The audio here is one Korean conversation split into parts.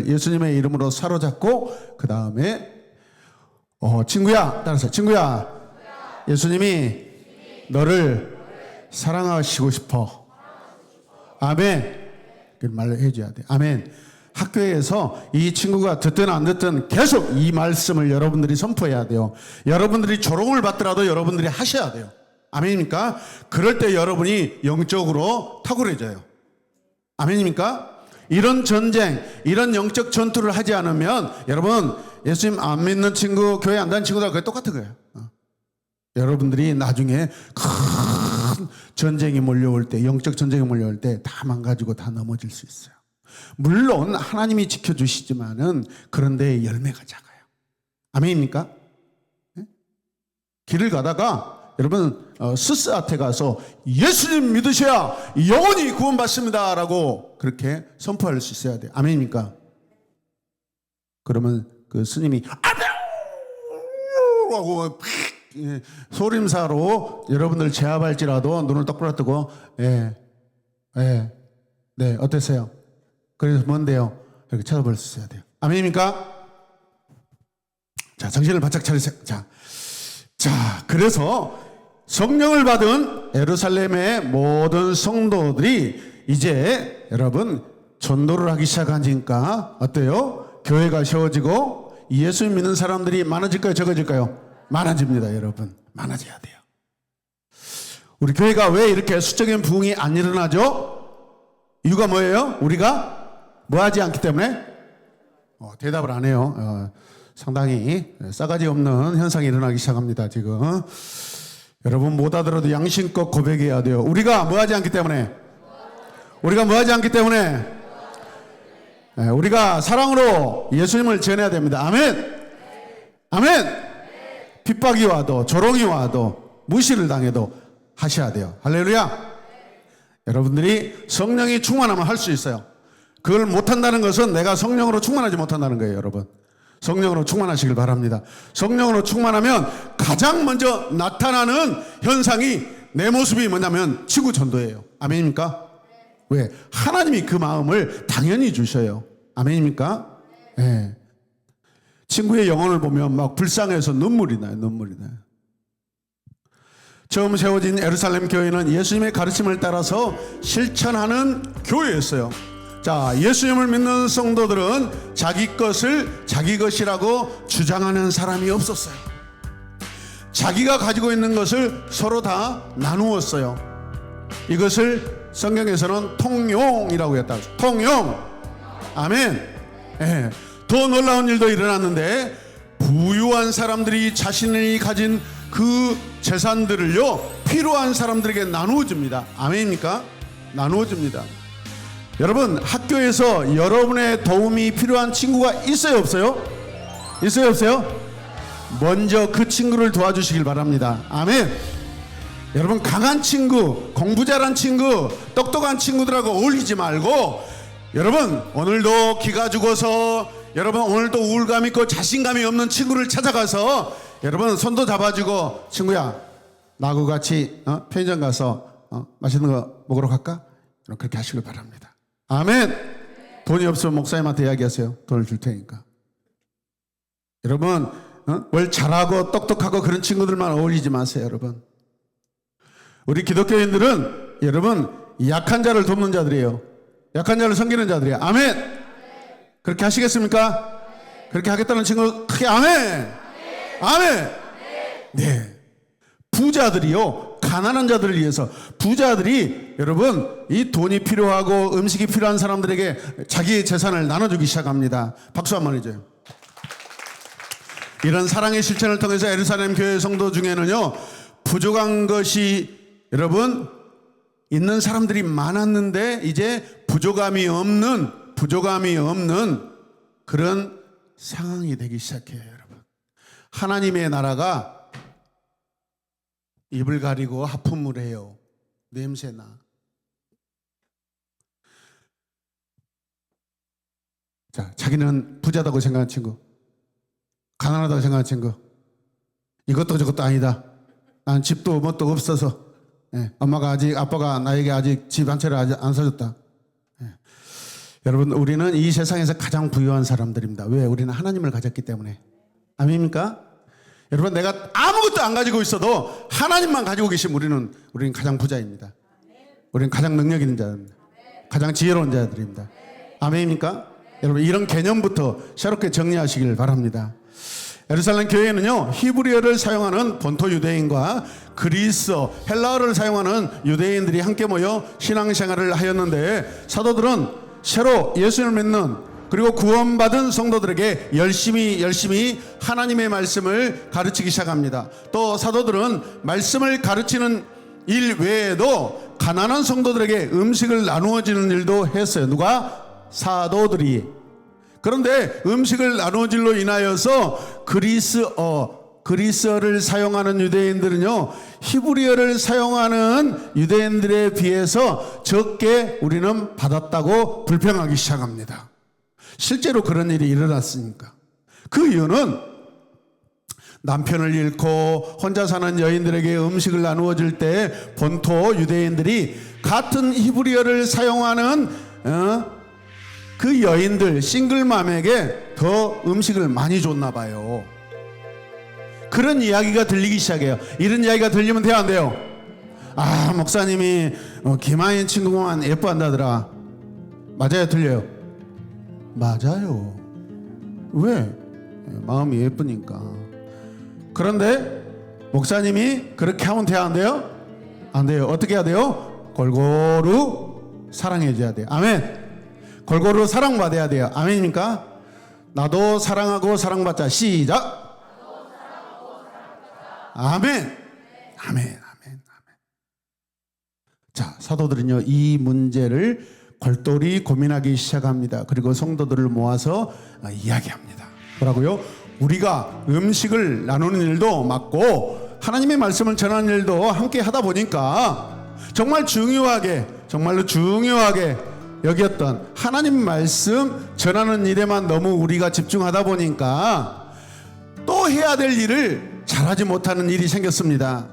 예수님의 이름으로 사로잡고 그 다음에 친구야, 따라서 친구야, 예수님이 너를 사랑하시고 싶어. 아멘. 그 말을 해줘야 돼. 아멘. 학교에서 이 친구가 듣든 안 듣든 계속 이 말씀을 여러분들이 선포해야 돼요. 여러분들이 조롱을 받더라도 여러분들이 하셔야 돼요. 아멘입니까? 그럴 때 여러분이 영적으로 탁월해져요. 아멘입니까? 이런 전쟁, 이런 영적 전투를 하지 않으면 여러분, 예수님 안 믿는 친구, 교회 안 다니는 친구들 그게 똑같은 거예요. 여러분들이 나중에 큰 전쟁이 몰려올 때, 영적 전쟁이 몰려올 때 다 망가지고 다 넘어질 수 있어요. 물론 하나님이 지켜주시지만은 그런데 열매가 작아요. 아멘입니까? 네? 길을 가다가 여러분 스스한테 가서 예수님 믿으셔야 영원히 구원받습니다 라고 그렇게 선포할 수 있어야 돼요. 아멘입니까? 그러면 그 스님이 아멘 하고 소림사로 여러분들 제압할지라도 눈을 똑바로 뜨고 네 어땠어요? 그래서 뭔데요? 이렇게 쳐다볼 수 있어야 돼요. 아멘입니까? 자, 정신을 바짝 차리세요. 자, 그래서 성령을 받은 예루살렘의 모든 성도들이 이제 여러분 전도를 하기 시작하니까 어때요? 교회가 세워지고 예수 믿는 사람들이 많아질까요? 적어질까요? 많아집니다, 여러분. 많아져야 돼요. 우리 교회가 왜 이렇게 수적인 부흥이 안 일어나죠? 이유가 뭐예요? 우리가 뭐 하지 않기 때문에? 대답을 안 해요. 상당히 싸가지 없는 현상이 일어나기 시작합니다, 지금. 여러분 못 알아들어도 양심껏 고백해야 돼요. 우리가 뭐 하지 않기 때문에? 우리가 뭐 하지 않기 때문에? 우리가 사랑으로 예수님을 전해야 됩니다. 아멘! 아멘! 핍박이 와도 조롱이 와도 무시를 당해도 하셔야 돼요. 할렐루야! 여러분들이 성령이 충만하면 할 수 있어요. 그걸 못한다는 것은 내가 성령으로 충만하지 못한다는 거예요, 여러분. 성령으로 충만하시길 바랍니다. 성령으로 충만하면 가장 먼저 나타나는 현상이 내 모습이 뭐냐면 지구 전도예요. 아멘입니까? 왜? 하나님이 그 마음을 당연히 주셔요. 아멘입니까? 네. 친구의 영혼을 보면 막 불쌍해서 눈물이 나요. 처음 세워진 예루살렘 교회는 예수님의 가르침을 따라서 실천하는 교회였어요. 자, 예수님을 믿는 성도들은 자기 것을 자기 것이라고 주장하는 사람이 없었어요. 자기가 가지고 있는 것을 서로 다 나누었어요. 이것을 성경에서는 통용이라고 했다. 통용. 아멘. 네. 더 놀라운 일도 일어났는데 부유한 사람들이 자신이 가진 그 재산들을요 필요한 사람들에게 나누어줍니다. 아멘입니까? 나누어줍니다. 여러분 학교에서 여러분의 도움이 필요한 친구가 있어요 없어요? 있어요 없어요? 먼저 그 친구를 도와주시길 바랍니다. 아멘. 여러분 강한 친구, 공부 잘한 친구, 똑똑한 친구들하고 어울리지 말고 여러분 오늘도 기가 죽어서 여러분 오늘도 우울감 있고 자신감이 없는 친구를 찾아가서 여러분 손도 잡아주고 친구야 나하고 같이 편의점 가서 맛있는 거 먹으러 갈까? 그렇게 하시길 바랍니다. 아멘. 돈이 없으면 목사님한테 이야기하세요. 돈을 줄 테니까. 여러분 뭘 잘하고 똑똑하고 그런 친구들만 어울리지 마세요. 여러분 우리 기독교인들은 여러분 약한 자를 돕는 자들이에요. 약한 자를 섬기는 자들이에요. 아멘. 그렇게 하시겠습니까? 그렇게 하겠다는 친구 크게 아멘. 아멘. 네. 부자들이요 가난한 자들을 위해서 부자들이 여러분 이 돈이 필요하고 음식이 필요한 사람들에게 자기의 재산을 나눠주기 시작합니다. 박수 한번 해줘요. 이런 사랑의 실천을 통해서 예루살렘 교회 성도 중에는요 부족한 것이 여러분 있는 사람들이 많았는데 이제 부족함이 없는 그런 상황이 되기 시작해요. 여러분 하나님의 나라가 입을 가리고 하품을 해요. 냄새나. 자, 자기는 부자다고 생각하는 친구, 가난하다고 생각하는 친구, 이것도 저것도 아니다. 난 집도 뭣도 없어서 아빠가 나에게 아직 집 한 채를 아직 안 사줬다. 여러분, 우리는 이 세상에서 가장 부유한 사람들입니다. 왜? 우리는 하나님을 가졌기 때문에. 아멘입니까? 여러분, 내가 아무것도 안 가지고 있어도 하나님만 가지고 계시면 우리는 가장 부자입니다. 우리는 가장 능력 있는 자입니다. 가장 지혜로운 자들입니다. 아멘입니까? 여러분, 이런 개념부터 새롭게 정리하시길 바랍니다. 예루살렘 교회는요, 히브리어를 사용하는 본토 유대인과 그리스어, 헬라어를 사용하는 유대인들이 함께 모여 신앙생활을 하였는데, 사도들은 새로 예수님을 믿는 그리고 구원받은 성도들에게 열심히 하나님의 말씀을 가르치기 시작합니다. 또 사도들은 말씀을 가르치는 일 외에도 가난한 성도들에게 음식을 나누어 주는 일도 했어요. 누가? 사도들이. 그런데 음식을 나누어질로 인하여서 그리스어를 사용하는 유대인들은요, 히브리어를 사용하는 유대인들에 비해서 적게 우리는 받았다고 불평하기 시작합니다. 실제로 그런 일이 일어났으니까. 그 이유는 남편을 잃고 혼자 사는 여인들에게 음식을 나누어 줄 때 본토 유대인들이 같은 히브리어를 사용하는 그 여인들, 싱글맘에게 더 음식을 많이 줬나 봐요. 그런 이야기가 들리기 시작해요. 이런 이야기가 들리면 돼요, 안 돼요? 아, 목사님이 김하인 친구만 예뻐한다더라. 맞아요, 틀려요? 맞아요. 왜? 마음이 예쁘니까. 그런데 목사님이 그렇게 하면 돼요, 안 돼요? 안 돼요. 어떻게 해야 돼요? 골고루 사랑해줘야 돼요. 아멘. 골고루 사랑받아야 돼요. 아멘입니까? 나도 사랑하고 사랑받자. 시작. 아멘. 아멘. 자, 사도들은요, 이 문제를 골똘히 고민하기 시작합니다. 그리고 성도들을 모아서 이야기합니다. 뭐라고요? 우리가 음식을 나누는 일도 맡고 하나님의 말씀을 전하는 일도 함께 하다 보니까 정말로 중요하게 여기었던 하나님 말씀 전하는 일에만 너무 우리가 집중하다 보니까 또 해야 될 일을 잘하지 못하는 일이 생겼습니다.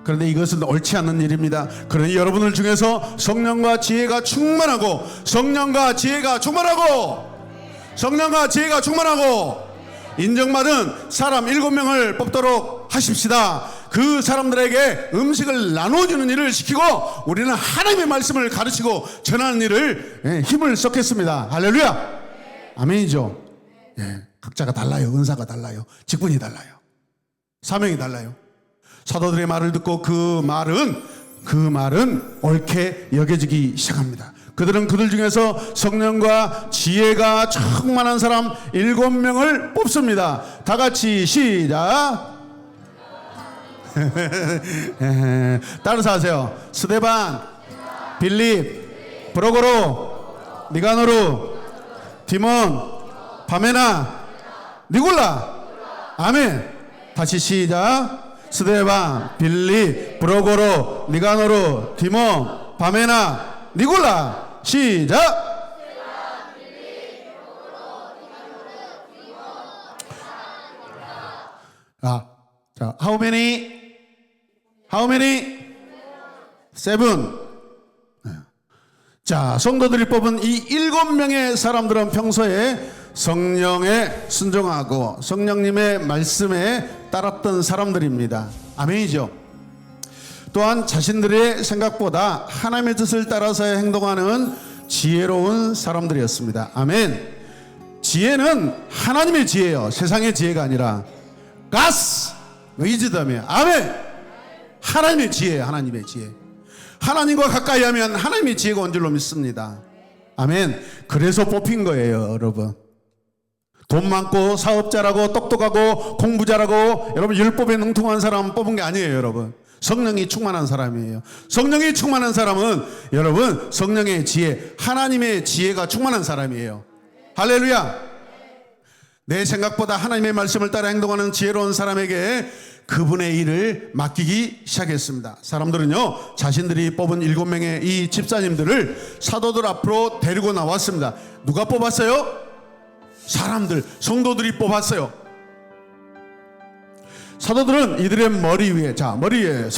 그런데 이것은 옳지 않는 일입니다. 그러니 여러분들 중에서 성령과 지혜가 충만하고 인정받은 사람 7명을 뽑도록 하십시다. 그 사람들에게 음식을 나눠주는 일을 시키고 우리는 하나님의 말씀을 가르치고 전하는 일을 힘을 쏟겠습니다. 할렐루야. 아멘이죠. 각자가 달라요. 은사가 달라요. 직분이 달라요. 사명이 달라요. 사도들의 말을 듣고 그 말은 옳게 여겨지기 시작합니다. 그들은 그들 중에서 성령과 지혜가 충만한 사람 7명을 뽑습니다. 다 같이 시작. 따라서 하세요. 스데반, 빌립, 브로고로, 니가노루, 디몬, 바메나, 니골라. 아멘. 다시 시작. 스데반, 빌립, 브로고로, 니가노루, 디몬, 바메나, 니골라. 시작. 자, how many? 7. 자, 성도들이 뽑은 이 7명의 사람들은 평소에 성령에 순종하고 성령님의 말씀에 따랐던 사람들입니다. 아멘이죠. 또한 자신들의 생각보다 하나님의 뜻을 따라서 행동하는 지혜로운 사람들이었습니다. 아멘. 지혜는 하나님의 지혜예요. 세상의 지혜가 아니라 God's wisdom이에요. 아멘. 하나님의 지혜예요. 하나님의 지혜. 하나님과 가까이 하면 하나님의 지혜가 온 줄로 믿습니다. 아멘. 그래서 뽑힌 거예요, 여러분. 돈 많고 사업자라고 똑똑하고 공부 잘하고 여러분 율법에 능통한 사람 뽑은 게 아니에요, 여러분. 성령이 충만한 사람이에요. 성령이 충만한 사람은 여러분 성령의 지혜, 하나님의 지혜가 충만한 사람이에요. 할렐루야. 내 생각보다 하나님의 말씀을 따라 행동하는 지혜로운 사람에게 그분의 일을 맡기기 시작했습니다. 사람들은요, 자신들이 뽑은 7명의 이 집사님들을 사도들 앞으로 데리고 나왔습니다. 누가 뽑았어요? 사람들, 성도들이 뽑았어요. 사도들은 이들의 머리 위에 머리 위에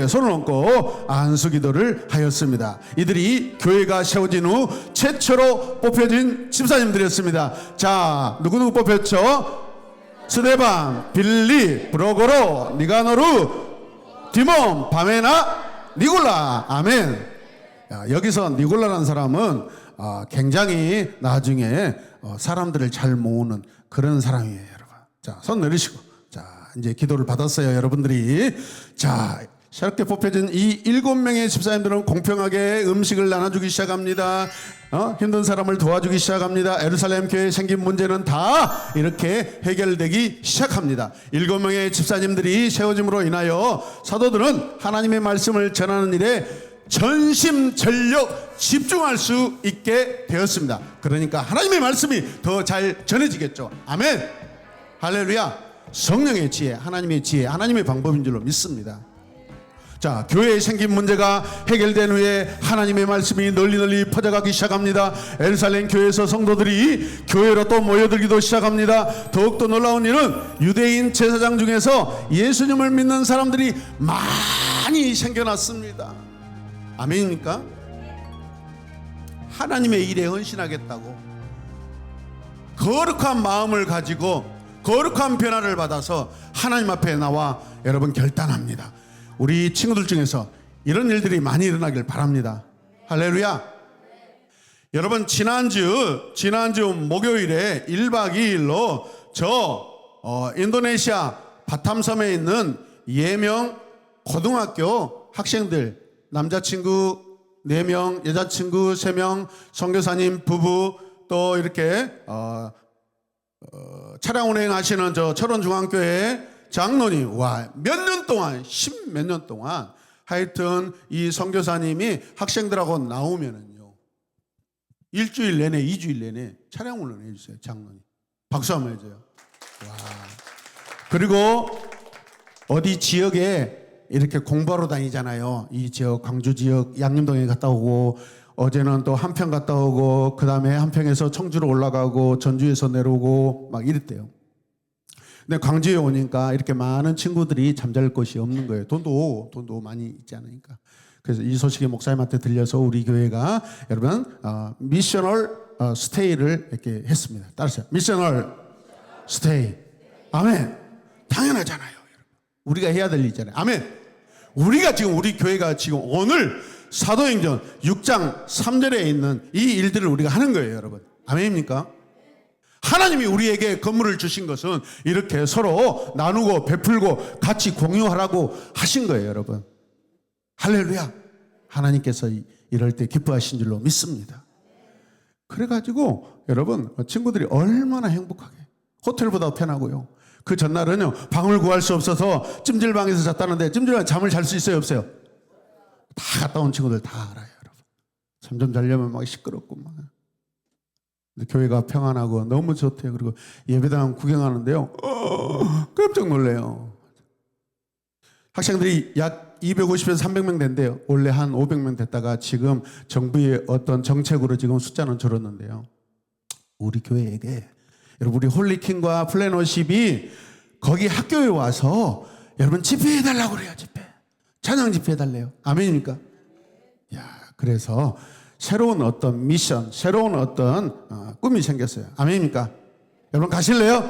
손을 얹고 안수기도를 하였습니다. 이들이 교회가 세워진 후 최초로 뽑혀진 집사님들이었습니다. 자, 누구 뽑혔죠? 스데반, 빌리, 브로고로, 니가노르, 디몬, 바메나, 니골라. 아멘. 여기서 니골라라는 사람은 굉장히 나중에 사람들을 잘 모으는 그런 사람이에요, 여러분. 자, 손 내리시고. 자, 이제 기도를 받았어요, 여러분들이. 자, 새롭게 뽑혀진 이 7명의 집사님들은 공평하게 음식을 나눠주기 시작합니다. 힘든 사람을 도와주기 시작합니다. 예루살렘 교회에 생긴 문제는 다 이렇게 해결되기 시작합니다. 7명의 집사님들이 세워짐으로 인하여 사도들은 하나님의 말씀을 전하는 일에 전심전력 집중할 수 있게 되었습니다. 그러니까 하나님의 말씀이 더 잘 전해지겠죠. 아멘. 할렐루야. 성령의 지혜, 하나님의 지혜, 하나님의 방법인 줄로 믿습니다. 자, 교회에 생긴 문제가 해결된 후에 하나님의 말씀이 널리 퍼져가기 시작합니다. 예루살렘 교회에서 성도들이 교회로 또 모여들기도 시작합니다. 더욱더 놀라운 일은 유대인 제사장 중에서 예수님을 믿는 사람들이 많이 생겨났습니다. 아멘입니까? 하나님의 일에 헌신하겠다고 거룩한 마음을 가지고 거룩한 변화를 받아서 하나님 앞에 나와 여러분 결단합니다. 우리 친구들 중에서 이런 일들이 많이 일어나길 바랍니다. 할렐루야. 여러분, 지난주 목요일에 1박 2일로 인도네시아 바탐섬에 있는 예명 고등학교 학생들, 남자친구 4명, 여자친구 3명, 선교사님 부부, 또 이렇게 차량 운행하시는 철원중앙교회 장로님, 몇 년 동안, 10몇 년 동안 하여튼 이 선교사님이 학생들하고 나오면은요, 일주일 내내, 2주일 내내 차량 운행을 해주세요. 장로님 박수 한번 해줘요. 와. 그리고 어디 지역에 이렇게 공부하러 다니잖아요. 이 지역, 광주 지역 양림동에 갔다 오고, 어제는 또 한평 갔다 오고, 그 다음에 한평에서 청주로 올라가고, 전주에서 내려오고 막 이랬대요. 근데 광주에 오니까 이렇게 많은 친구들이 잠잘 곳이 없는 거예요. 돈도 많이 있지 않으니까. 그래서 이 소식이 목사님한테 들려서 우리 교회가 여러분 미셔널 스테이를 이렇게 했습니다. 따라서 미셔널 스테이. 아멘. 당연하잖아요, 여러분. 우리가 해야 될 일이잖아요. 아멘. 우리가 지금 우리 교회가 지금 오늘 사도행전 6장 3절에 있는 이 일들을 우리가 하는 거예요, 여러분. 아멘입니까? 하나님이 우리에게 건물을 주신 것은 이렇게 서로 나누고 베풀고 같이 공유하라고 하신 거예요, 여러분. 할렐루야. 하나님께서 이럴 때 기뻐하신 줄로 믿습니다. 그래가지고 여러분, 친구들이 얼마나 행복하게, 호텔보다 편하고요. 그 전날은요, 방을 구할 수 없어서 찜질방에서 잤다는데 찜질방에 잠을 잘 수 있어요, 없어요? 다 갔다 온 친구들 다 알아요, 여러분. 잠 좀 자려면 막 시끄럽고 막. 근데 교회가 평안하고 너무 좋대요. 그리고 예배당 구경하는데요, 깜짝 놀래요. 학생들이 약 250에서 300명 된대요. 원래 한 500명 됐다가 지금 정부의 어떤 정책으로 지금 숫자는 줄었는데요. 우리 교회에게 여러분, 우리 홀리킹과 플래너십이 거기 학교에 와서 여러분 집회해달라고 그래요. 찬양 집회해달래요. 아멘입니까? 야, 그래서 새로운 어떤 미션, 새로운 어떤 꿈이 생겼어요. 아멘입니까? 여러분 가실래요?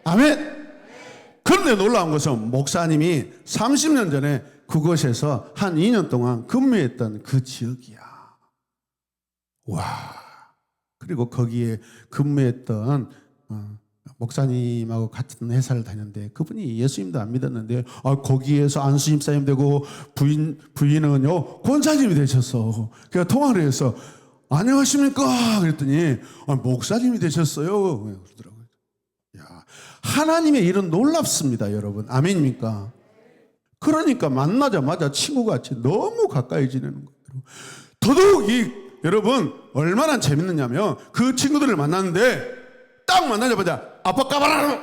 아멘. 그런데 놀라운 것은 목사님이 30년 전에 그곳에서 한 2년 동안 근무했던 그 지역이야. 와. 그리고 거기에 근무했던 목사님하고 같은 회사를 다녔는데 그분이 예수님도 안 믿었는데 거기에서 안수집사님 되고 부인은요 권사님이 되셨어. 그래서 통화를 해서 안녕하십니까 그랬더니 목사님이 되셨어요 그러더라고요. 야, 하나님의 일은 놀랍습니다, 여러분. 아멘입니까? 그러니까 만나자마자 친구같이 너무 가까이 지내는 거예요. 더더욱 여러분 얼마나 재밌느냐면 그 친구들을 만났는데 딱 만나자마자 아빠 까바라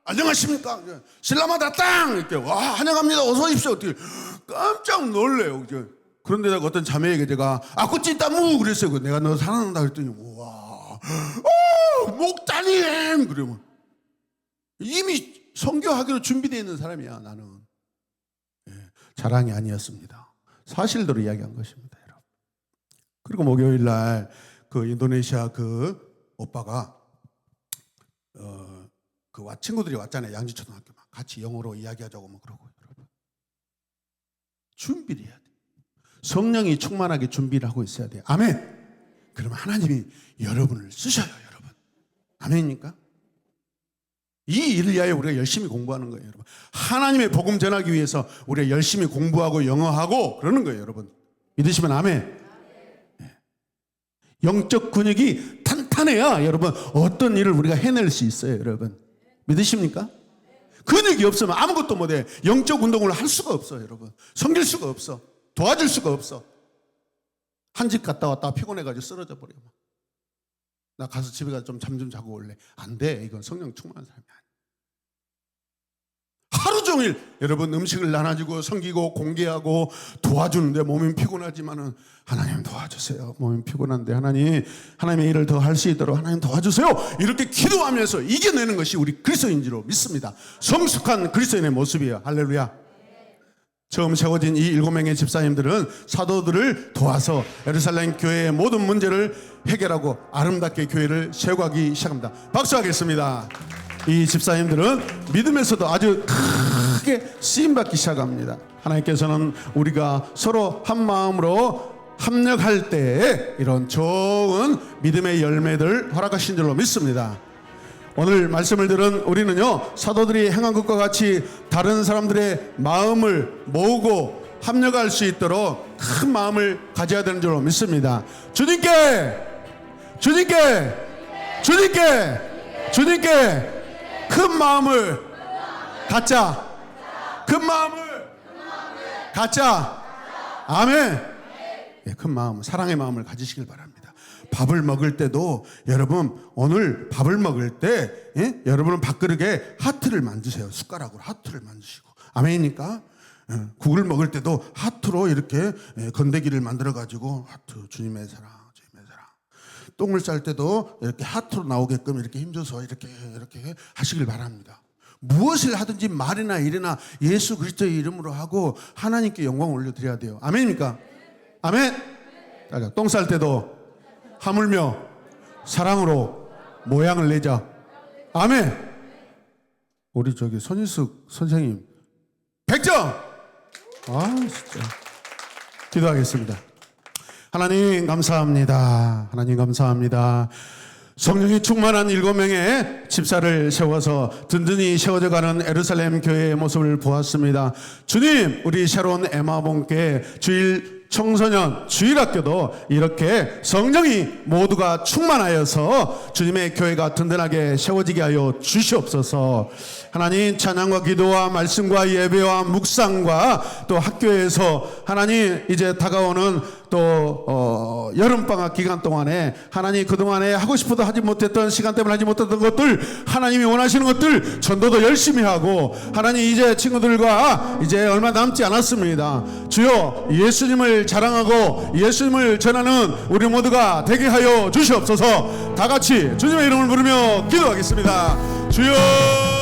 안녕하십니까 실라마다 땅 이렇게 와 환영합니다 어서 오십시오 어떻게 깜짝 놀래요. 그런데 어떤 자매에게 제가 아꾸찌 따무 그랬어요. 내가 너 사랑한다 그랬더니 우와 목자님 그러면 이미 선교하기로 준비되어 있는 사람이야. 나는 자랑이 아니었습니다. 사실대로 이야기한 것입니다, 여러분. 그리고 목요일 날 그 인도네시아 그 오빠가 친구들이 왔잖아요. 양지초등학교 막 같이 영어로 이야기하자고 뭐 그러고. 여러분, 준비를 해야 돼. 성령이 충만하게 준비를 하고 있어야 돼요. 아멘. 그러면 하나님이 여러분을 쓰셔요, 여러분. 아멘입니까? 이 일을 위하여 우리가 열심히 공부하는 거예요, 여러분. 하나님의 복음 전하기 위해서 우리가 열심히 공부하고 영어하고 그러는 거예요, 여러분. 믿으시면 아멘. 영적 근육이 탄탄해야 여러분 어떤 일을 우리가 해낼 수 있어요, 여러분. 믿으십니까? 근육이 없으면 아무것도 못해. 영적 운동을 할 수가 없어요, 여러분. 섬길 수가 없어. 도와줄 수가 없어. 한 집 갔다 왔다가 피곤해가지고 쓰러져 버려. 나 가서 집에 가서 좀 잠 좀 자고 올래. 안 돼. 이건 성령 충만한 사람이 아니야. 하루 종일 여러분 음식을 나눠주고 섬기고 공개하고 도와주는데 몸이 피곤하지만은 하나님 도와주세요. 몸이 피곤한데 하나님의 일을 더 할 수 있도록 하나님 도와주세요. 이렇게 기도하면서 이겨내는 것이 우리 그리스도인지로 믿습니다. 성숙한 그리스도인의 모습이에요. 할렐루야. 처음 세워진 이 7명의 집사님들은 사도들을 도와서 예루살렘 교회의 모든 문제를 해결하고 아름답게 교회를 세워가기 시작합니다. 박수하겠습니다. 이 집사님들은 믿음에서도 아주 크게 쓰임받기 시작합니다. 하나님께서는 우리가 서로 한 마음으로 합력할 때에 이런 좋은 믿음의 열매들 허락하신 줄로 믿습니다. 오늘 말씀을 들은 우리는요, 사도들이 행한 것과 같이 다른 사람들의 마음을 모으고 합력할 수 있도록 큰 마음을 가져야 되는 줄로 믿습니다. 주님께 큰 마음을 갖자. 큰 마음을 갖자. 아멘. 큰 마음, 사랑의 마음을 가지시길 바랍니다. 밥을 먹을 때도 여러분 오늘 밥을 먹을 때 여러분은 밥그릇에 하트를 만드세요. 숟가락으로 하트를 만드시고. 아멘입니까? 국을 먹을 때도 하트로 이렇게 건더기를 만들어 가지고 하트, 주님의 사랑, 주님의 사랑. 똥을 쌀 때도 이렇게 하트로 나오게끔 이렇게 힘줘서 이렇게 하시길 바랍니다. 무엇을 하든지 말이나 일이나 예수 그리스도의 이름으로 하고 하나님께 영광 올려드려야 돼요. 아멘입니까? 아멘. 똥 쌀 때도 하물며 사랑으로 모양을 내자. 아멘. 우리 손인숙 선생님 100점. 진짜 기도하겠습니다. 하나님 감사합니다. 하나님 감사합니다. 성령이 충만한 7명의 집사를 세워서 든든히 세워져가는 예루살렘 교회의 모습을 보았습니다. 주님, 우리 새로운 에마본께 주일 청소년 주일학교도 이렇게 성령이 모두가 충만하여서 주님의 교회가 든든하게 세워지게 하여 주시옵소서. 하나님, 찬양과 기도와 말씀과 예배와 묵상과 또 학교에서 하나님 이제 다가오는 또 여름방학 기간 동안에 하나님 그동안에 하고 싶어도 하지 못했던 시간 때문에 하지 못했던 것들 하나님이 원하시는 것들 전도도 열심히 하고 하나님 이제 친구들과 이제 얼마 남지 않았습니다. 주여 예수님을 자랑하고 예수님을 전하는 우리 모두가 되게 하여 주시옵소서. 다 같이 주님의 이름을 부르며 기도하겠습니다. 주여